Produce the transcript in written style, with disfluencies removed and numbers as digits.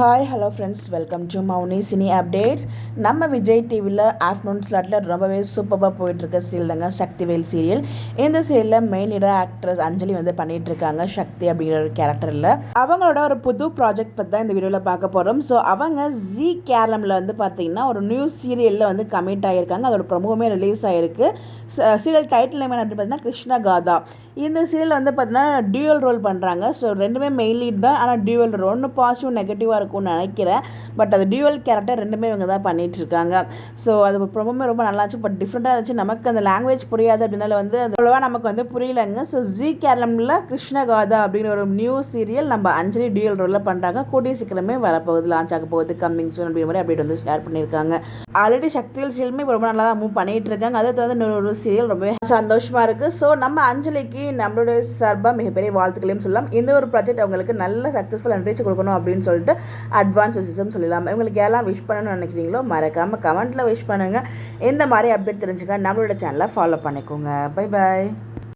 Hi hello friends, welcome to Mouni cine updates. நம்ம விஜய் டிவியில் afternoon ஸ்லாட்டில் ரொம்பவே சூப்பராக போயிட்டுருக்க சீரியல் தாங்க சக்திவேல் சீரியல். இந்த சீரியலில் மெயின் லீடாக ஆக்ட்ரஸ் அஞ்சலி வந்து பண்ணிகிட்ருக்காங்க. சக்தி அப்படிங்கிற ஒரு கேரக்டரில் அவங்களோட ஒரு புது ப்ராஜெக்ட் பற்றி தான் இந்த வீடியோவில் பார்க்க போகிறோம். ஸோ அவங்க ஜி கேரமில் வந்து பார்த்திங்கன்னா ஒரு நியூ சீரியலில் வந்து கமிட் ஆகியிருக்காங்க. அதோட ப்ரொமோவுமே ரிலீஸ் ஆகிருக்கு. சீரியல் டைட்டில் நேம் அப்படின்னு பார்த்தீங்கன்னா கிருஷ்ண காதா. இந்த சீரியல் வந்து பார்த்தீங்கன்னா டியூவல் ரோல் பண்ணுறாங்க. ஸோ ரெண்டுமே மெயின் லீட் தான், ஆனால் டியூவல் ரோல் ஒன்று பாசிட்டிவ் நெகட்டிவாக இருக்கும்னு நினைக்கிறேன். பட் அது டியூவல் கேரக்டர் ரெண்டுமே இவங்க தான் பண்ணிட்டு இருக்காங்க. ஸோ அது ரொம்பவே ரொம்ப நல்லாச்சு. பட் டிஃப்ரெண்ட்டாக இருந்துச்சு. நமக்கு அந்த லாங்குவேஜ் புரியாது அப்படின்னால வந்து அவ்வளோவா நமக்கு வந்து புரியலைங்க. ஸோ ஜி கேரமில் கிருஷ்ணகாதா அப்படிங்கிற ஒரு நியூ சீரியல் நம்ம அஞ்சலி டியூவல் ரோலில் பண்ணுறாங்க. கூடிய சீக்கிரமே வரப்போகுது, லான்ச் ஆக போகுது, கம்மிங் சூன் அப்படிங்கிற மாதிரி அப்டேட் வந்து ஷேர் பண்ணியிருக்காங்க. ஆல்ரெடி சக்திவேல் சீரியலுமே ரொம்ப நல்லா தான் மூவ் பண்ணிட்டு இருக்காங்க. அதை வந்து இன்னொரு சீரியல் ரொம்பவே சந்தோஷமாக இருக்குது. ஸோ நம்ம அஞ்சலிக்கு நம்மளுடைய சார்பாக மிகப்பெரிய வாழ்த்துக்களையும் சொல்லலாம். இந்த ஒரு ப்ராஜெக்ட் அவங்களுக்கு நல்ல சக்ஸஸ்ஃபுல் ரீச் கொடுக்கணும் அப்படின்னு சொல்லிட்டு அட்வான்ஸ் விஷயம் சொல்லலாம். இவங்களுக்கு எல்லாம் விஷ் பண்ணணும்னு நினைக்கிறீங்களோ மறக்காமல் கமெண்ட்டில் விஷ் பண்ணுங்கள். இந்த மாதிரி அப்டேட் தெரிஞ்சுக்க நம்மளோட சேனலை ஃபாலோ பண்ணிக்கோங்க. Bye bye.